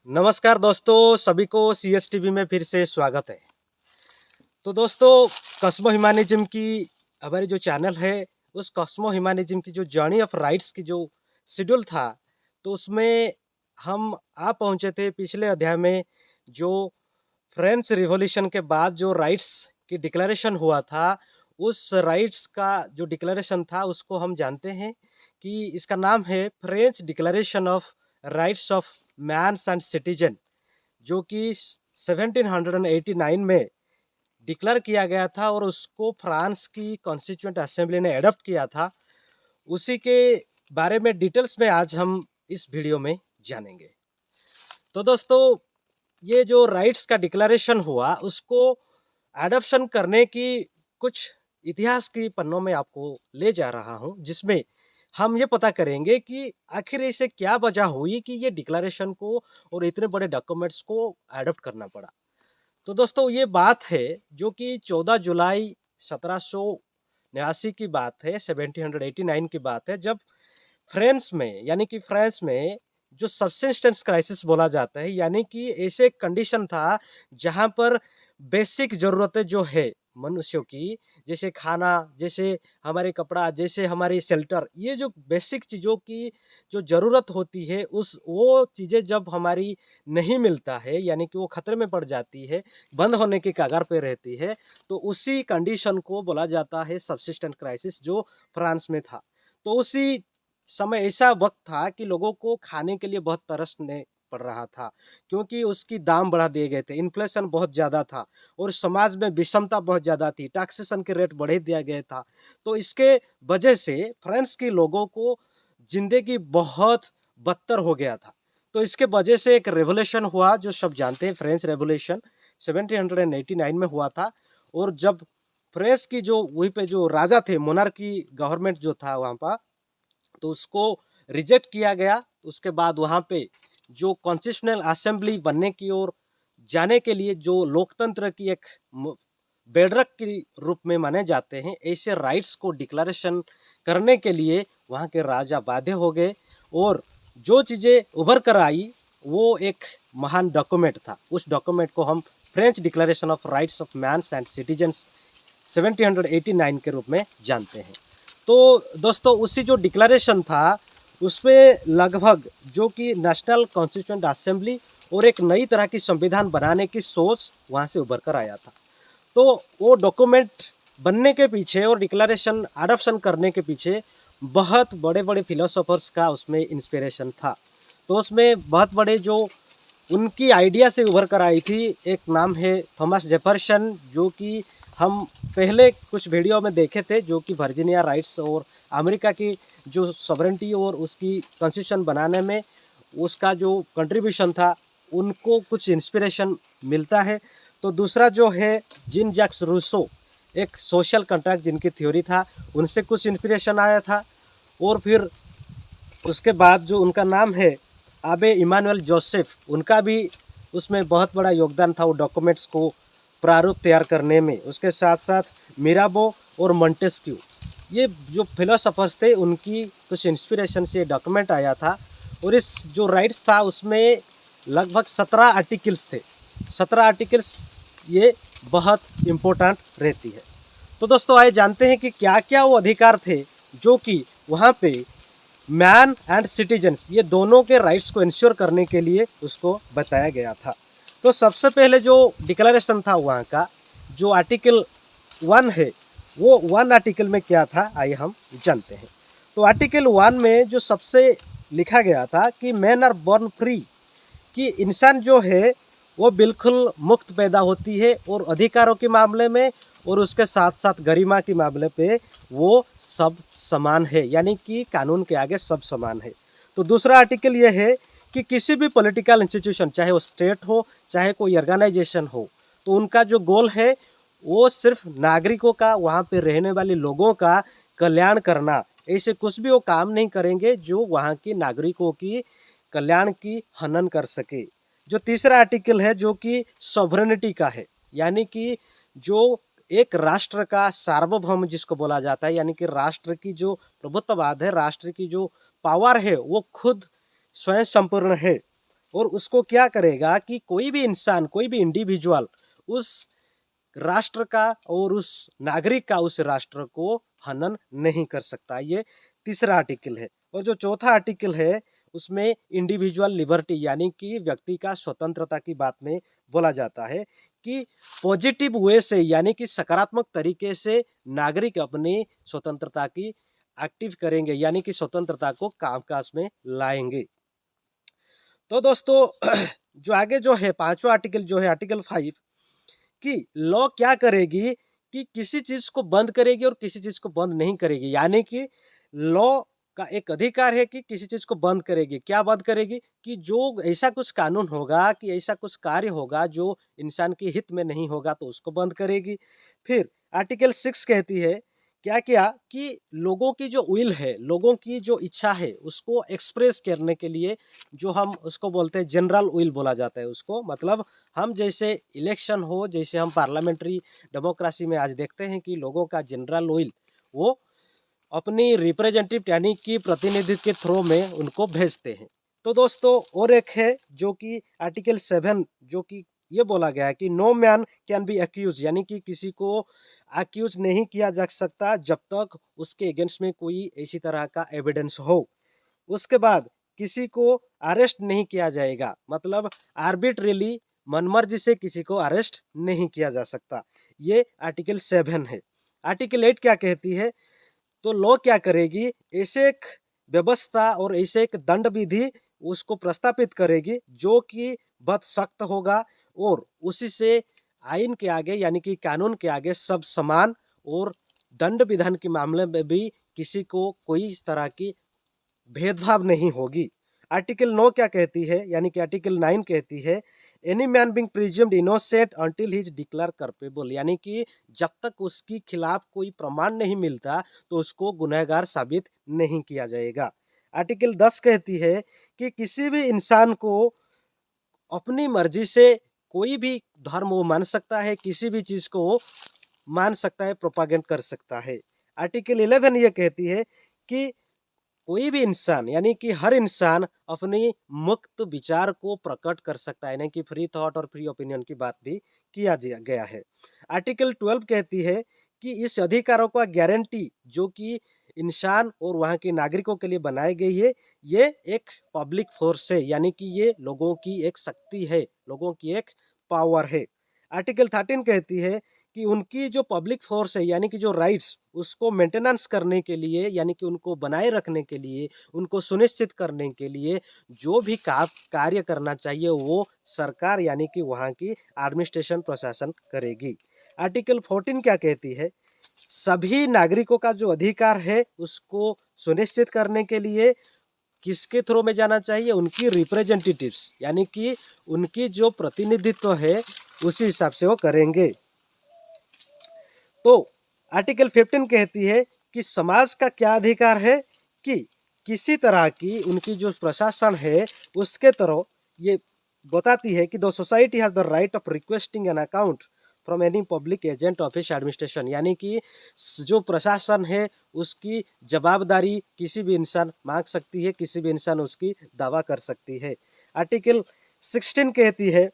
नमस्कार दोस्तों, सभी को CSTV में फिर से स्वागत है। तो दोस्तों, कस्मो ह्यूमैनिज्म की हमारी जो चैनल है, उस कस्मो ह्यूमैनिज्म की जो जर्नी ऑफ राइट्स की जो शेड्यूल था, तो उसमें हम आ पहुंचे थे पिछले अध्याय में। जो फ्रेंच रिवॉल्यूशन के बाद जो राइट्स की डिक्लेरेशन हुआ था, उस राइट्स का जो डिक्लेरेशन था उसको हम जानते हैं कि इसका नाम है French declaration of rights of mans and citizen, जो कि 1789 में डिक्लेयर किया गया था और उसको फ्रांस की कॉन्स्टिट्यूएंट असेंबली ने एडॉप्ट किया था। उसी के बारे में डिटेल्स में आज हम इस वीडियो में जानेंगे। तो दोस्तों, ये जो राइट्स का डिक्लेरेशन हुआ उसको एडॉप्शन करने की कुछ इतिहास की पन्नों में आपको ले जा रहा हूं, जिसमें हम ये पता करेंगे कि आखिर इसे क्या वजह हुई कि ये डिक्लेरेशन को और इतने बड़े डॉक्यूमेंट्स को एडॉप्ट करना पड़ा। तो दोस्तों, ये बात है जो कि 14 जुलाई 1789 की बात है, 1789 की बात है, जब फ्रांस में यानी कि फ्रांस में जो सबसिस्टेंस क्राइसिस बोला जाता है, यानी कि ऐसे कंडीशन था जहां पर बेसिक जरूरतें जो है मनुष्यों की, जैसे खाना, जैसे हमारे कपड़ा, जैसे हमारी शेल्टर, ये जो बेसिक चीज़ों की जो ज़रूरत होती है, उस वो चीज़ें जब हमारी नहीं मिलता है, यानी कि वो खतरे में पड़ जाती है, बंद होने की कगार पे रहती है, तो उसी कंडीशन को बोला जाता है सबसिस्टेंस क्राइसिस, जो फ्रांस में था। तो उसी समय ऐसा वक्त था कि लोगों को खाने के लिए बहुत तरसने पड़ रहा था, क्योंकि उसकी दाम बढ़ा दिए गए थे, इन्फ्लेशन बहुत ज़्यादा था और समाज में विषमता बहुत ज़्यादा थी, टैक्सेशन के रेट बढ़े दिया गया था। तो इसके वजह से फ्रांस के लोगों को जिंदगी बहुत बदतर हो गया था। तो इसके वजह से एक रेवोल्यूशन हुआ, जो सब जानते हैं, फ्रेंच रेवोल्यूशन 1789 में हुआ था। और जब फ्रांस की जो वहीं पे जो राजा थे, मोनार्की गवर्नमेंट जो था वहाँ पर, तो उसको रिजेक्ट किया गया। उसके बाद वहाँ पे जो कॉन्स्टिट्यूशनल असेंबली बनने की ओर जाने के लिए, जो लोकतंत्र की एक बेडरक के रूप में माने जाते हैं, ऐसे राइट्स को डिक्लेरेशन करने के लिए वहाँ के राजा बाध्य हो गए। और जो चीज़ें उभर कर आई वो एक महान डॉक्यूमेंट था। उस डॉक्यूमेंट को हम French declaration of rights of mans and citizens 1789 के रूप में जानते हैं। तो दोस्तों, उसी जो डिक्लेरेशन था उसमें लगभग जो कि नेशनल कॉन्स्टिट्यूएंट असेंबली और एक नई तरह की संविधान बनाने की सोच वहाँ से उभर कर आया था। तो वो डॉक्यूमेंट बनने के पीछे और डिक्लेरेशन अडॉप्शन करने के पीछे बहुत बड़े बड़े फिलोसोफर्स का उसमें इंस्पिरेशन था। तो उसमें बहुत बड़े जो उनकी आइडिया से उभर कर आई थी, एक नाम है थॉमस जेफरसन, जो कि हम पहले कुछ वीडियो में देखे थे, जो कि वर्जीनिया राइट्स और अमेरिका की जो सॉवरेंटी और उसकी कॉन्स्टिट्यूशन बनाने में उसका जो कंट्रीब्यूशन था, उनको कुछ इंस्पिरेशन मिलता है। तो दूसरा जो है जीन जैक्स रूसो, एक सोशल कॉन्ट्रैक्ट जिनकी थ्योरी था, उनसे कुछ इंस्पिरेशन आया था। और फिर उसके बाद जो उनका नाम है आबे इमानुएल जोसेफ, उनका भी उसमें बहुत बड़ा योगदान था वो डॉक्यूमेंट्स को प्रारूप तैयार करने में। उसके साथ साथ मिराबो और मोंटेस्क्यू, ये जो फिलोसोफर्स थे, उनकी कुछ इंस्पिरेशन से डॉक्यूमेंट आया था। और इस जो राइट्स था उसमें लगभग 17 आर्टिकल्स थे। 17 आर्टिकल्स ये बहुत इम्पोर्टेंट रहती है। तो दोस्तों, आइए जानते हैं कि क्या क्या वो अधिकार थे जो कि वहाँ पे मैन एंड सिटीजन्स, ये दोनों के राइट्स को इंश्योर करने के लिए उसको बताया गया था। तो सबसे पहले जो डिक्लेरेशन था वहाँ का, जो आर्टिकल 1 है, वो 1 आर्टिकल में क्या था आइए हम जानते हैं। तो आर्टिकल 1 में जो सबसे लिखा गया था कि मैन आर बॉर्न फ्री, कि इंसान जो है वो बिल्कुल मुक्त पैदा होती है और अधिकारों के मामले में और उसके साथ साथ गरिमा के मामले पे वो सब समान है, यानी कि कानून के आगे सब समान है। तो दूसरा आर्टिकल ये है कि किसी भी पॉलिटिकल इंस्टीट्यूशन, चाहे वो स्टेट हो चाहे कोई ऑर्गेनाइजेशन हो, तो उनका जो गोल है वो सिर्फ नागरिकों का, वहाँ पे रहने वाले लोगों का कल्याण करना। ऐसे कुछ भी वो काम नहीं करेंगे जो वहाँ के नागरिकों की कल्याण की हनन कर सके। जो तीसरा आर्टिकल है जो कि सॉवरेनिटी का है, यानी कि जो एक राष्ट्र का सार्वभौम जिसको बोला जाता है, यानी कि राष्ट्र की जो प्रभुत्ववाद है, राष्ट्र की जो पावर है, वो खुद स्वयं संपूर्ण है। और उसको क्या करेगा कि कोई भी इंसान, कोई भी इंडिविजुअल उस राष्ट्र का और उस नागरिक का उस राष्ट्र को हनन नहीं कर सकता। ये तीसरा आर्टिकल है। और जो चौथा आर्टिकल है उसमें इंडिविजुअल लिबर्टी यानी कि व्यक्ति का स्वतंत्रता की बात में बोला जाता है कि पॉजिटिव वे से यानी कि सकारात्मक तरीके से नागरिक अपनी स्वतंत्रता की एक्टिव करेंगे यानी कि स्वतंत्रता को कामकाज में लाएंगे। तो दोस्तों जो आगे जो है पांचवा आर्टिकल जो है आर्टिकल 5 कि लॉ क्या करेगी कि किसी चीज को बंद करेगी और किसी चीज को बंद नहीं करेगी। यानी कि लॉ का एक अधिकार है कि किसी चीज को बंद करेगी। क्या बंद करेगी कि जो ऐसा कुछ कानून होगा कि ऐसा कुछ कार्य होगा जो इंसान के हित में नहीं होगा तो उसको बंद करेगी। फिर आर्टिकल 6 कहती है क्या क्या कि लोगों की जो विल है, लोगों की जो इच्छा है उसको एक्सप्रेस करने के लिए जो हम उसको बोलते हैं जनरल विल बोला जाता है उसको। मतलब हम जैसे इलेक्शन हो, जैसे हम पार्लियामेंट्री डेमोक्रेसी में आज देखते हैं कि लोगों का जनरल विल वो अपनी रिप्रेजेंटेटिव यानी कि प्रतिनिधित्व के थ्रू में उनको भेजते हैं। तो दोस्तों और एक है जो कि आर्टिकल 7 जो कि ये बोला गया है कि no man can be accuse यानी कि किसी को अक्यूज नहीं किया जा सकता जब तक उसके अगेंस्ट में कोई ऐसी तरह का एविडेंस हो। उसके बाद किसी को अरेस्ट नहीं किया जाएगा, मतलब आर्बिट्रेली मनमर्जी से किसी को अरेस्ट नहीं किया जा सकता। ये आर्टिकल 7 है। आर्टिकल 8 क्या कहती है तो लॉ क्या करेगी, ऐसे एक व्यवस्था और ऐसे एक दंड विधि उसको प्रस्तापित करेगी जो कि बहुत सख्त होगा और उसी से आइन के आगे यानी कि कानून के आगे सब समान और दंड विधान के मामले में भी किसी को कोई इस तरह की भेदभाव नहीं होगी। आर्टिकल 9 क्या कहती है यानी कि आर्टिकल 9 कहती है any man being presumed innocent until he is declare culpable यानी कि जब तक उसके खिलाफ कोई प्रमाण नहीं मिलता तो उसको गुनहगार साबित नहीं किया जाएगा। आर्टिकल 10 कहती है कि किसी भी इंसान को अपनी मर्जी से कोई भी धर्म वो मान सकता है, किसी भी चीज को वो मान सकता है, प्रोपागेंड कर सकता है। आर्टिकल 11 ये कहती है कि कोई भी इंसान यानी कि हर इंसान अपनी मुक्त विचार को प्रकट कर सकता है, यानी कि फ्री थॉट और फ्री ओपिनियन की बात भी किया गया है। आर्टिकल 12 कहती है कि इस अधिकारों का गारंटी जो कि इंसान और वहाँ के नागरिकों के लिए बनाई गई है, ये एक पब्लिक फोर्स है यानी कि ये लोगों की एक शक्ति है, लोगों की एक पावर है। आर्टिकल 13 कहती है कि उनकी जो पब्लिक फोर्स है यानी कि जो राइट्स उसको मेंटेनेंस करने के लिए यानी कि उनको बनाए रखने के लिए, उनको सुनिश्चित करने के लिए जो भी कार्य करना चाहिए वो सरकार यानी कि वहाँ की एडमिनिस्ट्रेशन प्रशासन करेगी। आर्टिकल 14 क्या कहती है, सभी नागरिकों का जो अधिकार है उसको सुनिश्चित करने के लिए किसके थ्रू में जाना चाहिए, उनकी रिप्रेजेंटेटिव्स यानी कि उनकी जो प्रतिनिधित्व है उसी हिसाब से वो करेंगे। तो आर्टिकल 15 कहती है कि समाज का क्या अधिकार है कि किसी तरह की उनकी जो प्रशासन है उसके तरह ये बताती है कि the society has the right of requesting an account from any public agent office administration यानी कि जो प्रशासन है उसकी जवाबदारी किसी भी इंसान मांग सकती है, किसी भी इंसान उसकी दावा कर सकती है। आर्टिकल 16 कहती है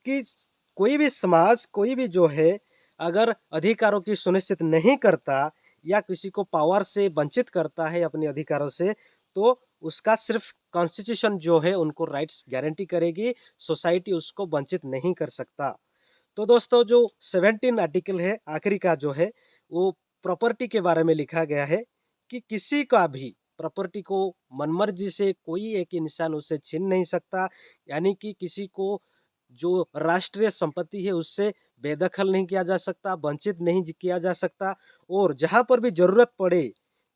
कि कोई भी समाज, कोई भी जो है अगर अधिकारों की सुनिश्चित नहीं करता या किसी को पावर से वंचित करता है अपने अधिकारों से तो उसका सिर्फ कॉन्स्टिट्यूशन जो है उनको राइट्स गारंटी करेगी, सोसाइटी उसको वंचित नहीं कर सकता। तो दोस्तों जो 17 आर्टिकल है आखिरी का जो है वो प्रॉपर्टी के बारे में लिखा गया है कि किसी का भी प्रॉपर्टी को मनमर्जी से कोई एक इंसान उससे छीन नहीं सकता, यानी कि किसी को जो राष्ट्रीय संपत्ति है उससे बेदखल नहीं किया जा सकता, वंचित नहीं किया जा सकता और जहां पर भी जरूरत पड़े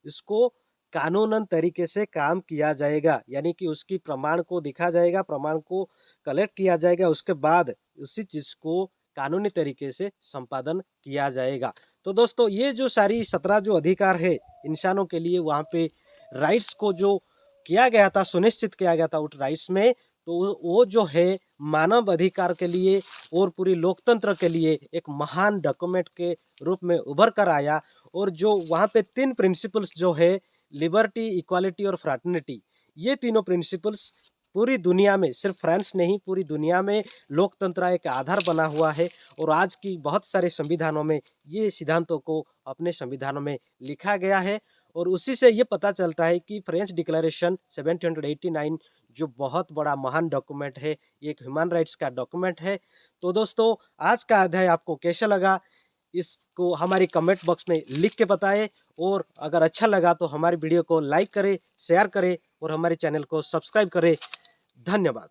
इसको कानूनन तरीके से काम किया जाएगा, यानी कि उसकी प्रमाण को दिखा जाएगा, प्रमाण को कलेक्ट किया जाएगा, उसके बाद उसी चीज को कानूनी तरीके से संपादन किया जाएगा। तो दोस्तों ये जो सारी 17 जो अधिकार है इंसानों के लिए वहाँ पे राइट्स को जो किया गया था, सुनिश्चित किया गया था उस राइट्स में, तो वो जो है मानव अधिकार के लिए और पूरी लोकतंत्र के लिए एक महान डॉक्यूमेंट के रूप में उभर कर आया। और जो वहाँ पे 3 प्रिंसिपल्स जो है लिबर्टी, इक्वालिटी और फ्रैटर्निटी, ये तीनों प्रिंसिपल्स पूरी दुनिया में, सिर्फ फ्रांस नहीं, पूरी दुनिया में लोकतंत्र एक आधार बना हुआ है। और आज की बहुत सारे संविधानों में ये सिद्धांतों को अपने संविधानों में लिखा गया है। और उसी से ये पता चलता है कि फ्रेंच डिक्लेरेशन 1789 जो बहुत बड़ा महान डॉक्यूमेंट है, ये एक ह्यूमन राइट्स का डॉक्यूमेंट है। तो दोस्तों, आज का अध्याय आपको कैसा लगा, इसको हमारी कमेंट बॉक्स में लिख के बताएं। और अगर अच्छा लगा तो हमारी वीडियो को लाइक करें, शेयर करें और हमारे चैनल को सब्सक्राइब करें। धन्यवाद।